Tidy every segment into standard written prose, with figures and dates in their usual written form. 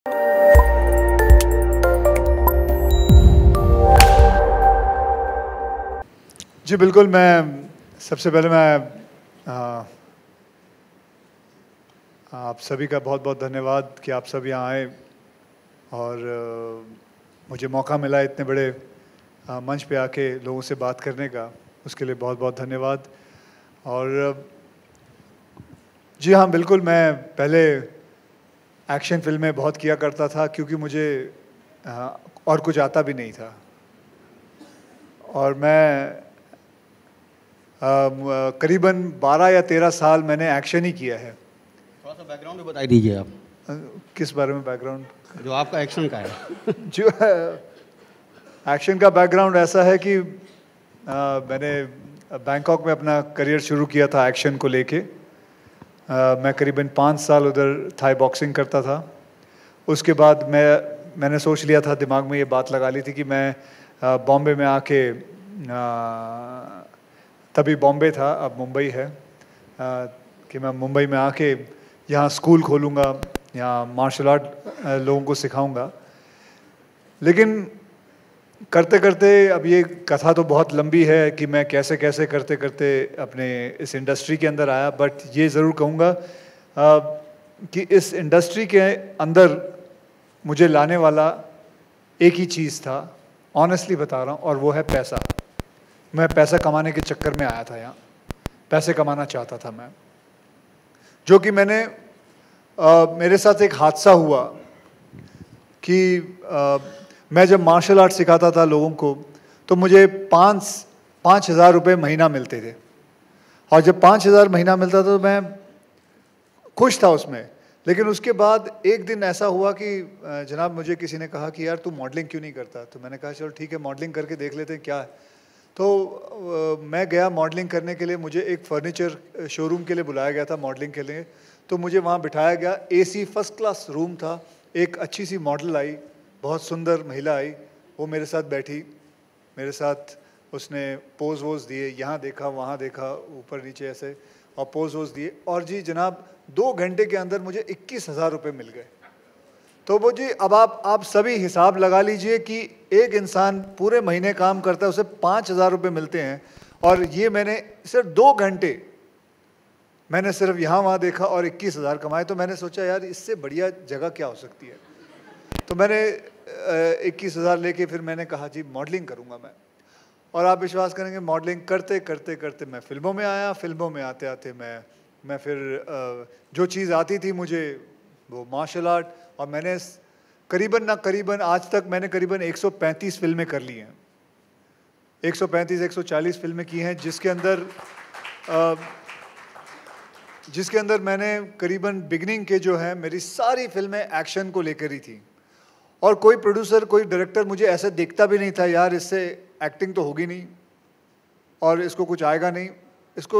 जी बिल्कुल, मैं सबसे पहले आप सभी का बहुत-बहुत धन्यवाद कि आप सब यहाँ आए और मुझे मौका मिला इतने बड़े मंच पे आके लोगों से बात करने का, उसके लिए बहुत-बहुत धन्यवाद। और जी हाँ, बिल्कुल मैं पहले एक्शन फ़िल्में बहुत किया करता था क्योंकि मुझे और कुछ आता भी नहीं था। और मैं करीबन 12 या 13 साल मैंने एक्शन ही किया है। थोड़ा-सा बैकग्राउंड भी बता दीजिए आप। किस बारे में बैकग्राउंड? जो आपका एक्शन का है। जो एक्शन का बैकग्राउंड ऐसा है कि मैंने बैंकॉक में अपना करियर शुरू किया था एक्शन को लेके। मैं करीबन 5 साल उधर थाई बॉक्सिंग करता था। उसके बाद मैंने सोच लिया था, दिमाग में ये बात लगा ली थी कि मैं बॉम्बे में आके तभी बॉम्बे था, अब मुंबई है, कि मैं मुंबई में आके यहाँ स्कूल खोलूँगा, यहाँ मार्शल आर्ट लोगों को सिखाऊँगा। लेकिन करते-करते अब ये कथा तो बहुत लंबी है कि मैं कैसे-कैसे करते-करते अपने इस इंडस्ट्री के अंदर आया, बट ये ज़रूर कहूँगा कि इस इंडस्ट्री के अंदर मुझे लाने वाला एक ही चीज़ था, ऑनेस्टली बता रहा हूँ, और वो है पैसा। मैं पैसा कमाने के चक्कर में आया था यहाँ, पैसे कमाना चाहता था मैं। जो कि मेरे साथ एक हादसा हुआ कि मैं जब मार्शल आर्ट सिखाता था लोगों को, तो मुझे 5,000 रुपये महीना मिलते थे। और जब 5,000 महीना मिलता था तो मैं खुश था उसमें। लेकिन उसके बाद एक दिन ऐसा हुआ कि जनाब मुझे किसी ने कहा कि यार तू मॉडलिंग क्यों नहीं करता? तो मैंने कहा चलो ठीक है, मॉडलिंग करके देख लेते हैं क्या है। तो मैं गया मॉडलिंग करने के लिए, मुझे एक फर्नीचर शोरूम के लिए बुलाया गया था मॉडलिंग के लिए। तो मुझे वहाँ बिठाया गया, एसी फर्स्ट क्लास रूम था, एक अच्छी सी मॉडल आई, बहुत सुंदर महिला आई, वो मेरे साथ बैठी, मेरे साथ उसने पोज वोज दिए, यहाँ देखा वहाँ देखा, ऊपर नीचे ऐसे, और पोज वोज दिए। और जी जनाब 2 घंटे के अंदर मुझे 21,000 रुपये मिल गए। तो वो जी अब आप सभी हिसाब लगा लीजिए कि एक इंसान पूरे महीने काम करता है, उसे 5,000 रुपये मिलते हैं, और ये मैंने सिर्फ 2 घंटे मैंने सिर्फ यहाँ वहाँ देखा और 21,000 कमाए। तो मैंने सोचा यार इससे बढ़िया जगह क्या हो सकती है। तो मैंने 21,000 लेके फिर मैंने कहा जी मॉडलिंग करूँगा मैं। और आप विश्वास करेंगे, मॉडलिंग करते करते करते मैं फिल्मों में आया। फिल्मों में आते आते मैं फिर जो चीज़ आती थी मुझे वो मार्शल आर्ट, और मैंने करीबन आज तक मैंने करीबन 135 फिल्में कर ली हैं, 135-140 फिल्में की हैं, जिसके अंदर मैंने करीबन बिगनिंग के जो है मेरी सारी फिल्में एक्शन को लेकर ही थी। और कोई प्रोड्यूसर कोई डायरेक्टर मुझे ऐसे देखता भी नहीं था, यार इससे एक्टिंग तो होगी नहीं और इसको कुछ आएगा नहीं,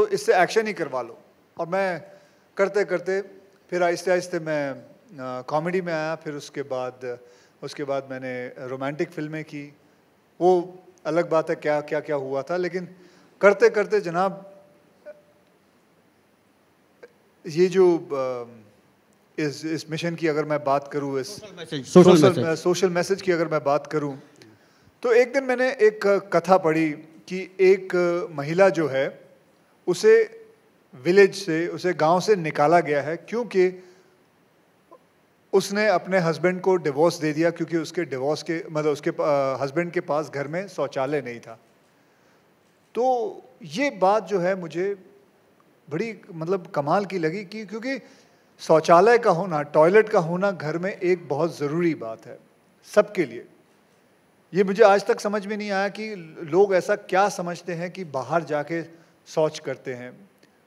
इससे एक्शन ही करवा लो। और मैं करते करते फिर आहिस्ते आहिस्ते मैं कॉमेडी में आया। फिर उसके बाद मैंने रोमांटिक फिल्में की। वो अलग बात है क्या क्या क्या हुआ था, लेकिन करते करते जनाब ये जो इस मिशन की अगर मैं बात करूँ, इस सोशल मैसेज की अगर मैं बात करूँ, तो एक दिन मैंने एक कथा पढ़ी कि एक महिला जो है उसे उसे गांव से निकाला गया है क्योंकि उसने अपने हस्बैंड को डिवोर्स दे दिया, क्योंकि उसके डिवोर्स के मतलब उसके हस्बैंड के पास घर में शौचालय नहीं था। तो ये बात जो है मुझे बड़ी मतलब कमाल की लगी कि क्योंकि शौचालय का होना, टॉयलेट का होना घर में एक बहुत ज़रूरी बात है सबके लिए। ये मुझे आज तक समझ में नहीं आया कि लोग ऐसा क्या समझते हैं कि बाहर जाके शौच करते हैं,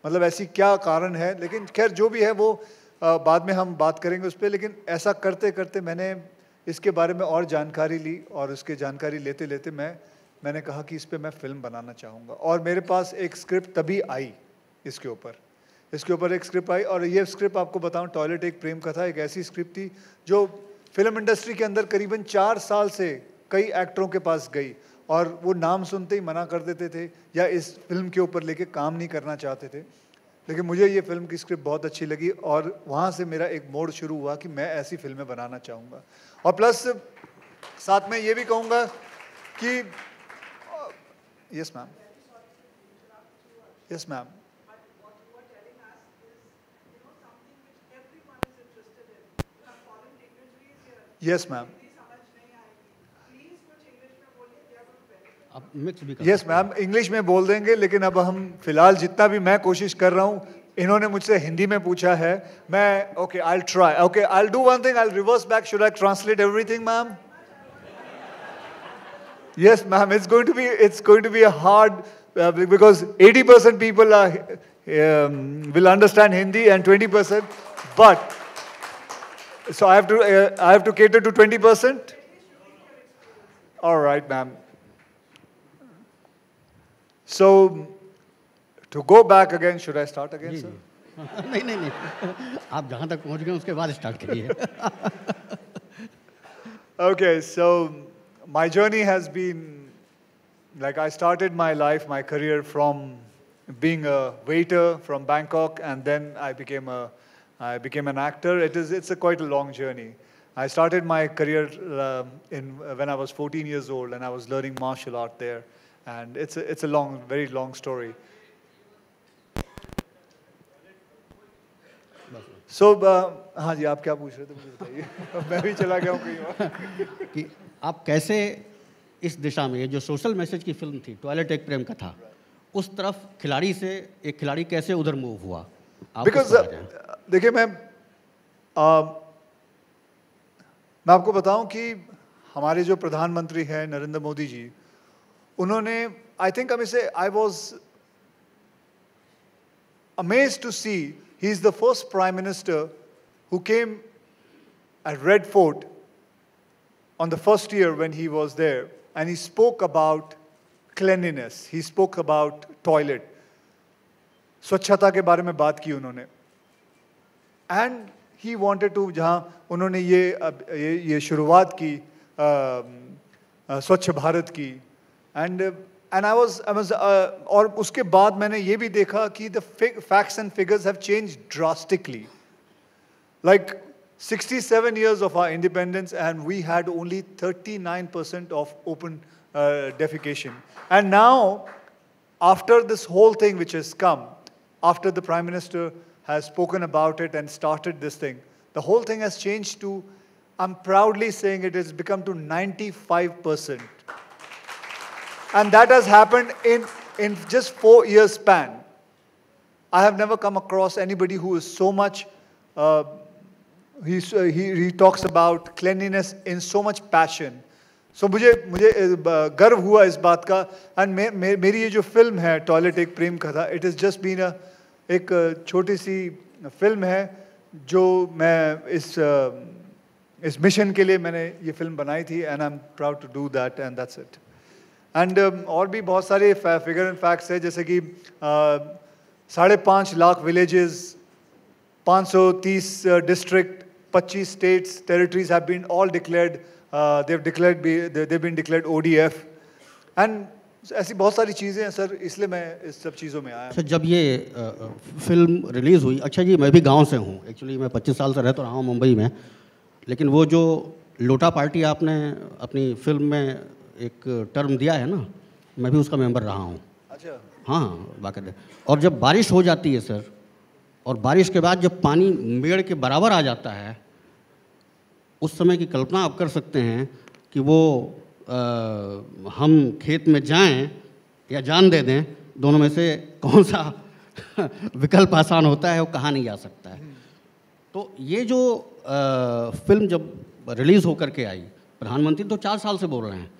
मतलब ऐसी क्या कारण है। लेकिन खैर जो भी है वो बाद में हम बात करेंगे उस पर। लेकिन ऐसा करते करते मैंने इसके बारे में और जानकारी ली, और उसके जानकारी लेते लेते मैंने कहा कि इस पर मैं फ़िल्म बनाना चाहूँगा। और मेरे पास एक स्क्रिप्ट तभी आई इसके ऊपर एक स्क्रिप्ट आई। और ये स्क्रिप्ट आपको बताऊं, टॉयलेट एक प्रेम कथा एक ऐसी स्क्रिप्ट थी जो फिल्म इंडस्ट्री के अंदर करीबन 4 साल से कई एक्टरों के पास गई, और वो नाम सुनते ही मना कर देते थे या इस फिल्म के ऊपर लेके काम नहीं करना चाहते थे। लेकिन मुझे ये फिल्म की स्क्रिप्ट बहुत अच्छी लगी और वहाँ से मेरा एक मोड़ शुरू हुआ कि मैं ऐसी फिल्में बनाना चाहूँगा। और प्लस साथ में ये भी कहूँगा कि yes ma'am, yes ma'am, yes ma'am, आप मिक्स भी कर यस सकते हैं। मैम, इंग्लिश में बोल देंगे, लेकिन अब हम फिलहाल जितना भी मैं कोशिश कर रहा हूँ, इन्होंने मुझसे हिंदी में पूछा है, मैं okay I will try, okay I will do one thing, I will reverse back, should I translate everything ma'am? Yes, ma'am. It's going to be a hard because 80% people will understand Hindi and 20%, but so I have to cater to 20%. All right, ma'am. So to go back again, should I start again, जी sir? जी नहीं नहीं नहीं आप जहाँ तक पहुँच गए उसके बाद स्टार्ट करिए। Okay, so my journey has been like I started my life, my career from being a waiter from Bangkok, and then I became an actor. It's a quite a long journey. I started my career when I was 14 years old, and I was learning martial art there, and it's a long, very long story. So हाँ जी, आप क्या पूछ रहे थे मुझे बताइए। मैं भी चला गया हूँ कहीं और। कि आप कैसे इस दिशा में, ये जो सोशल मैसेज की फिल्म थी टॉयलेट एक प्रेम कथा, उस तरफ खिलाड़ी से एक खिलाड़ी कैसे उधर मूव हुआ? आप बिकॉज देखिए मैं आपको बताऊं कि हमारे जो प्रधानमंत्री हैं नरेंद्र मोदी जी, उन्होंने I was amazed to see he is the first prime minister who came at Red Fort on the first year when he was there, and he spoke about cleanliness, he spoke about toilet, स्वच्छता के बारे में बात की उन्होंने, and he wanted to, जहाँ उन्होंने ये शुरुआत की स्वच्छ भारत की, and I was और उसके बाद मैंने ये भी देखा कि the facts and figures have changed drastically. Like 67 years of our independence, and we had only 39% of open defecation. And now, after this whole thing which has come, after the Prime Minister has spoken about it and started this thing, the whole thing has changed to, I'm proudly saying it has become to 95%. And that has happened in just 4 years span. I have never come across anybody who is so much, he talks about cleanliness in so much passion. So मुझे गर्व हुआ इस बात का, and मेरी ये जो film है टॉयलेट एक प्रेम कथा, it has just been एक छोटी सी फिल्म है जो मैं इस मिशन के लिए मैंने ये फिल्म बनाई थी, and I'm proud to do that, and that's it. And और भी बहुत सारे फिगर एंड फैक्ट्स है, जैसे कि 5.5 lakh villages, 530 district, 25 states, territories have been all declared, they've been declared ODF, and ऐसी बहुत सारी चीज़ें हैं सर, इसलिए मैं इस सब चीज़ों में आया। अच्छा, जब ये फिल्म रिलीज़ हुई, अच्छा जी मैं भी गांव से हूँ, एक्चुअली मैं 25 साल से रहता रहा हूँ मुंबई में, लेकिन वो जो लोटा पार्टी आपने अपनी फिल्म में एक टर्म दिया है ना, मैं भी उसका मेंबर रहा हूँ। अच्छा। हाँ बाकायदा। और जब बारिश हो जाती है सर, और बारिश के बाद जब पानी मेड़ के बराबर आ जाता है, उस समय की कल्पना आप कर सकते हैं कि वो हम खेत में जाएं या जान दे दें, दोनों में से कौन सा विकल्प आसान होता है, वो कहा नहीं जा सकता है। तो ये जो फिल्म जब रिलीज़ होकर के आई, प्रधानमंत्री तो 4 साल से बोल रहे हैं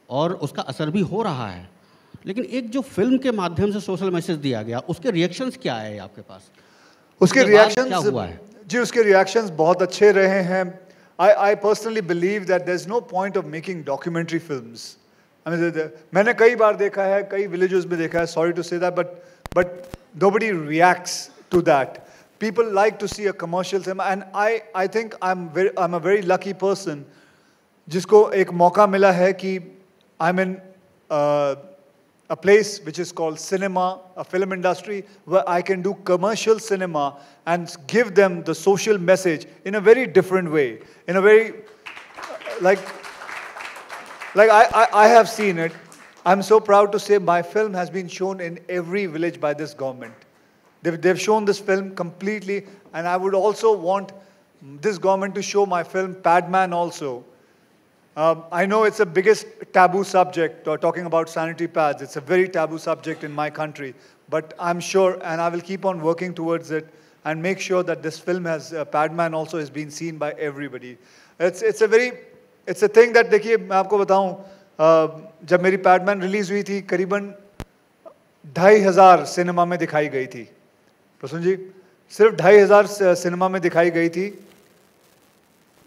और उसका असर भी हो रहा है, लेकिन एक जो फिल्म के माध्यम से सोशल मैसेज दिया गया, उसके रिएक्शंस क्या है आपके पास? उसके रिएक्शंस क्या हुआ है? जी, उसके रिएक्शंस बहुत अच्छे रहे हैं। I personally believe that there's no point of making documentary films. I mean, मैंने कई बार देखा है, कई villages में देखा है, sorry to say that, but nobody reacts to that. People like to see a commercial film, and I think I'm a very lucky person जिसको एक मौका मिला है कि I'm in a place which is called cinema, a film industry, where I can do commercial cinema and give them the social message in a very different way, in a very, like I have seen it. I'm so proud to say my film has been shown in every village by this government. They've shown this film completely, and I would also want this government to show my film Padman also. I know it's the biggest taboo subject, talking about sanitary pads. It's a very taboo subject in my country. But I'm sure, and I will keep on working towards it and make sure that this film has, Padman also has been seen by everybody. It's a thing that, देखिए मैं आपको बताऊं, जब मेरी Padman release हुई थी करीबन 2500 cinema में दिखाई गई थी। प्रसून जी, सिर्फ 2500 सिनेमा में दिखाई गई थी,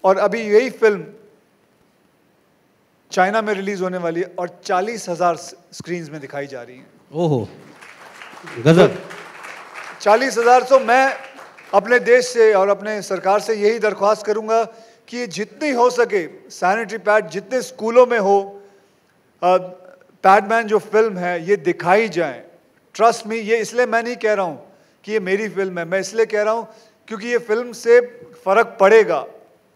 और अभी यही फिल्म चाइना में रिलीज होने वाली है और 40,000 स्क्रीन्स में दिखाई जा रही है। ओहो, गजब। 40,000। तो मैं अपने देश से और अपने सरकार से यही दरख्वास्त करूंगा कि ये जितनी हो सके सैनिटरी पैड जितने स्कूलों में हो, पैडमैन जो फिल्म है ये दिखाई जाए। ट्रस्ट मी, ये इसलिए मैं नहीं कह रहा हूँ कि ये मेरी फिल्म है, मैं इसलिए कह रहा हूँ क्योंकि ये फिल्म से फर्क पड़ेगा।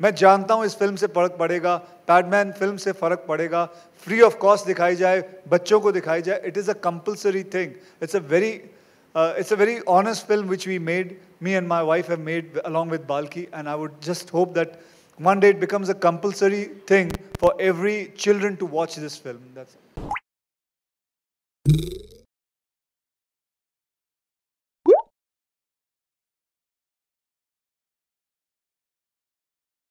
मैं जानता हूँ इस फिल्म से फर्क पड़ेगा, पैडमैन फिल्म से फर्क पड़ेगा। फ्री ऑफ कॉस्ट दिखाई जाए, बच्चों को दिखाई जाए। It is a compulsory thing. It's a very honest film which we made, me and my wife have made along with Balki, and I would just hope that one day it becomes a compulsory thing for every children to watch this film. That's it.